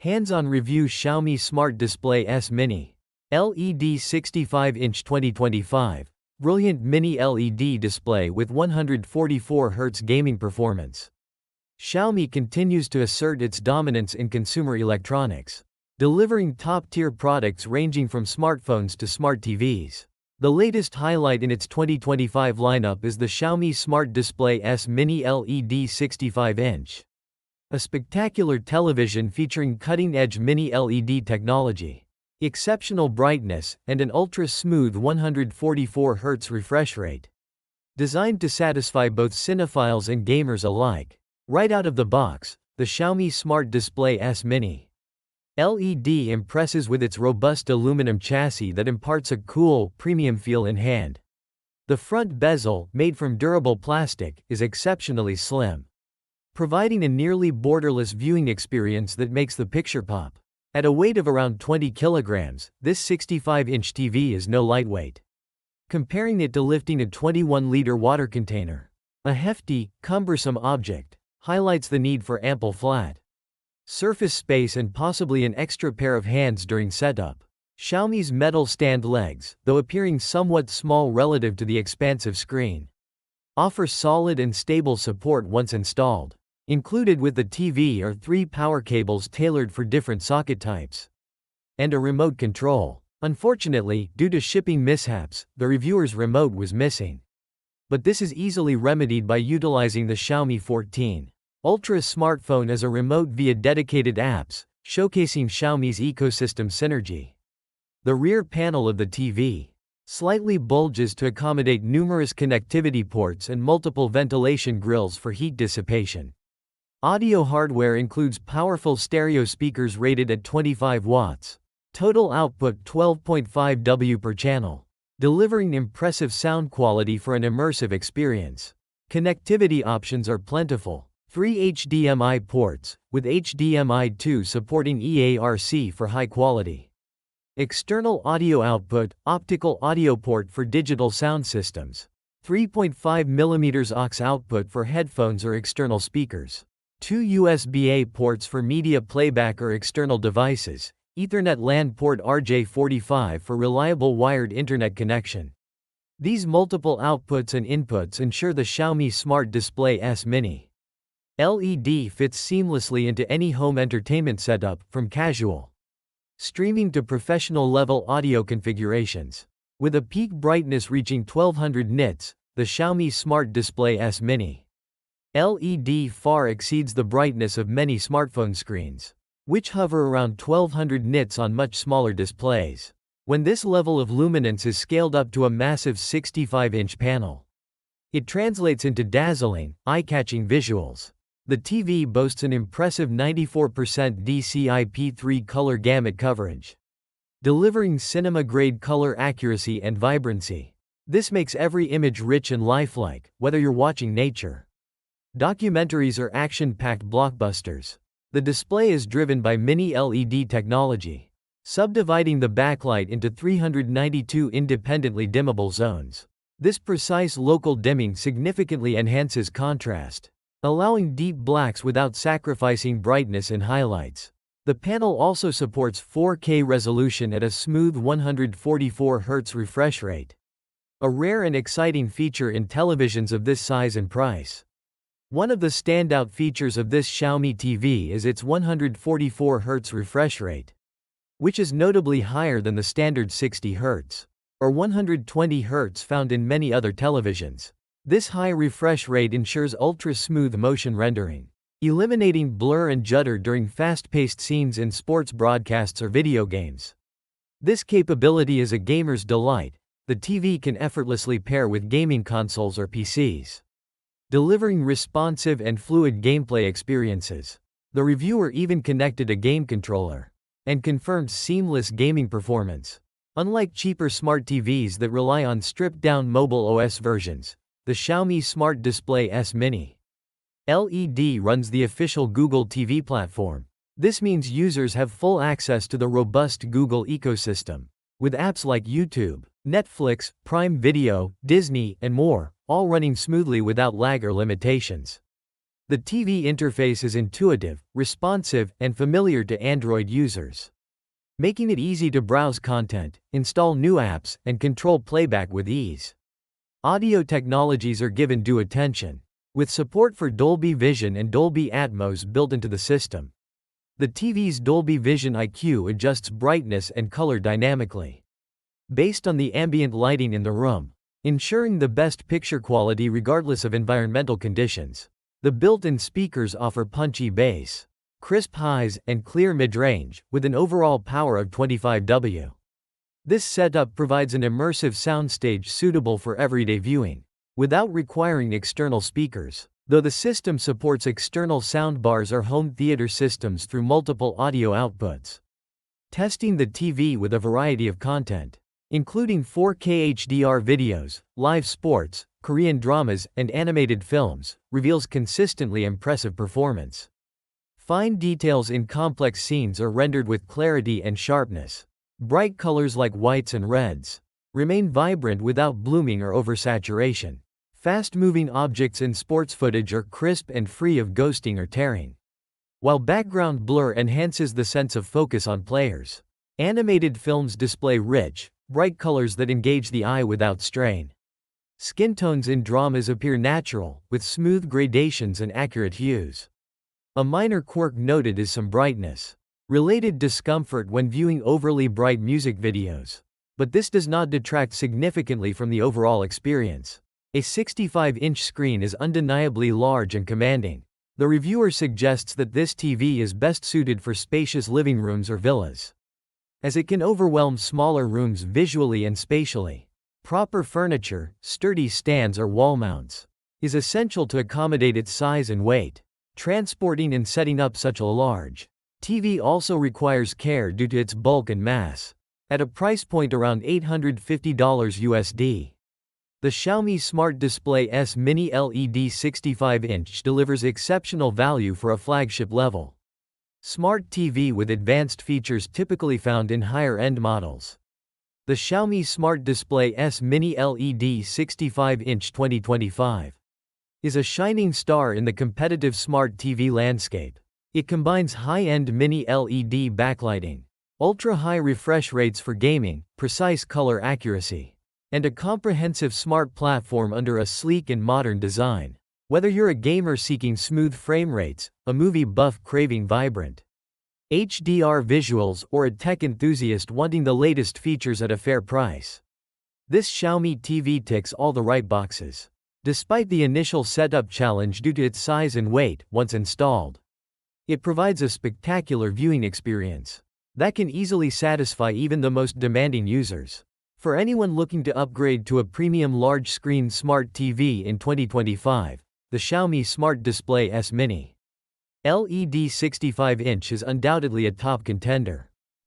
Hands-on review Xiaomi Smart Display S Mini. LED 65-inch 2025. Brilliant mini LED display with 144Hz gaming performance. Xiaomi continues to assert its dominance in consumer electronics, delivering top-tier products ranging from smartphones to smart TVs. The latest highlight in its 2025 lineup is the Xiaomi Smart Display S Mini LED 65-inch. A spectacular television featuring cutting-edge mini LED technology, exceptional brightness, and an ultra-smooth 144Hz refresh rate. Designed to satisfy both cinephiles and gamers alike. Right out of the box, the Xiaomi Smart Display S Mini LED impresses with its robust aluminum chassis that imparts a cool, premium feel in hand. The front bezel, made from durable plastic, is exceptionally slim, providing a nearly borderless viewing experience that makes the picture pop. At a weight of around 20 kilograms, this 65-inch TV is no lightweight. Comparing it to lifting a 21-liter water container, a hefty, cumbersome object, highlights the need for ample flat surface space and possibly an extra pair of hands during setup. Xiaomi's metal stand legs, though appearing somewhat small relative to the expansive screen, offer solid and stable support once installed. Included with the TV are 3 power cables tailored for different socket types, and a remote control. Unfortunately, due to shipping mishaps, the reviewer's remote was missing. But this is easily remedied by utilizing the Xiaomi 14 Ultra smartphone as a remote via dedicated apps, showcasing Xiaomi's ecosystem synergy. The rear panel of the TV slightly bulges to accommodate numerous connectivity ports and multiple ventilation grills for heat dissipation. Audio hardware includes powerful stereo speakers rated at 25 watts. Total output 12.5 W per channel, delivering impressive sound quality for an immersive experience. Connectivity options are plentiful. 3 HDMI ports, with HDMI 2 supporting EARC for high quality. External audio output, optical audio port for digital sound systems. 3.5mm aux output for headphones or external speakers. 2 USB-A ports for media playback or external devices. Ethernet LAN port RJ45 for reliable wired internet connection. These multiple outputs and inputs ensure the Xiaomi Smart Display S Mini LED fits seamlessly into any home entertainment setup, from casual streaming to professional-level audio configurations. With a peak brightness reaching 1200 nits, the Xiaomi Smart Display S Mini LED far exceeds the brightness of many smartphone screens, which hover around 1200 nits on much smaller displays. When this level of luminance is scaled up to a massive 65-inch panel, it translates into dazzling, eye-catching visuals. The TV boasts an impressive 94% DCI-P3 color gamut coverage, delivering cinema-grade color accuracy and vibrancy. This makes every image rich and lifelike, whether you're watching nature, documentaries, or action-packed blockbusters. The display is driven by mini LED technology, subdividing the backlight into 392 independently dimmable zones. This precise local dimming significantly enhances contrast, allowing deep blacks without sacrificing brightness in highlights. The panel also supports 4K resolution at a smooth 144Hz refresh rate, a rare and exciting feature in televisions of this size and price. One of the standout features of this Xiaomi TV is its 144Hz refresh rate, which is notably higher than the standard 60 Hz or 120 Hz found in many other televisions. This high refresh rate ensures ultra-smooth motion rendering, eliminating blur and judder during fast-paced scenes in sports broadcasts or video games. This capability is a gamer's delight. The TV can effortlessly pair with gaming consoles or PCs, delivering responsive and fluid gameplay experiences. The reviewer even connected a game controller and confirmed seamless gaming performance. Unlike cheaper smart TVs that rely on stripped-down mobile OS versions, the Xiaomi Smart Display S Mini LED runs the official Google TV platform. This means users have full access to the robust Google ecosystem, with apps like YouTube, Netflix, Prime Video, Disney, and more, all running smoothly without lag or limitations. The TV interface is intuitive, responsive, and familiar to Android users, making it easy to browse content, install new apps, and control playback with ease. Audio technologies are given due attention, with support for Dolby Vision and Dolby Atmos built into the system. The TV's Dolby Vision IQ adjusts brightness and color dynamically, based on the ambient lighting in the room, ensuring the best picture quality regardless of environmental conditions. The built-in speakers offer punchy bass, crisp highs, and clear mid-range, with an overall power of 25 W. This setup provides an immersive soundstage suitable for everyday viewing, without requiring external speakers, though the system supports external soundbars or home theater systems through multiple audio outputs. Testing the TV with a variety of content, including 4K HDR videos, live sports, Korean dramas, and animated films, reveals consistently impressive performance. Fine details in complex scenes are rendered with clarity and sharpness. Bright colors like whites and reds remain vibrant without blooming or oversaturation. Fast-moving objects in sports footage are crisp and free of ghosting or tearing, while background blur enhances the sense of focus on players. Animated films display rich, bright colors that engage the eye without strain. Skin tones in dramas appear natural, with smooth gradations and accurate hues. A minor quirk noted is some brightness-related discomfort when viewing overly bright music videos, but this does not detract significantly from the overall experience. A 65-inch screen is undeniably large and commanding. The reviewer suggests that this TV is best suited for spacious living rooms or villas, as it can overwhelm smaller rooms visually and spatially. Proper furniture, sturdy stands or wall mounts, is essential to accommodate its size and weight. Transporting and setting up such a large TV also requires care due to its bulk and mass. At a price point around $850 USD, the Xiaomi Smart Display S Mini LED 65-inch delivers exceptional value for a flagship level smart TV with advanced features typically found in higher-end models. The Xiaomi Smart Display S Mini LED 65-inch 2025 is a shining star in the competitive smart TV landscape. It combines high-end mini LED backlighting, ultra-high refresh rates for gaming, precise color accuracy, and a comprehensive smart platform under a sleek and modern design. Whether you're a gamer seeking smooth frame rates, a movie buff craving vibrant HDR visuals, or a tech enthusiast wanting the latest features at a fair price, this Xiaomi TV ticks all the right boxes. Despite the initial setup challenge due to its size and weight, once installed, it provides a spectacular viewing experience that can easily satisfy even the most demanding users. For anyone looking to upgrade to a premium large-screen smart TV in 2025, the Xiaomi Smart Display S Mini LED 65-inch is undoubtedly a top contender.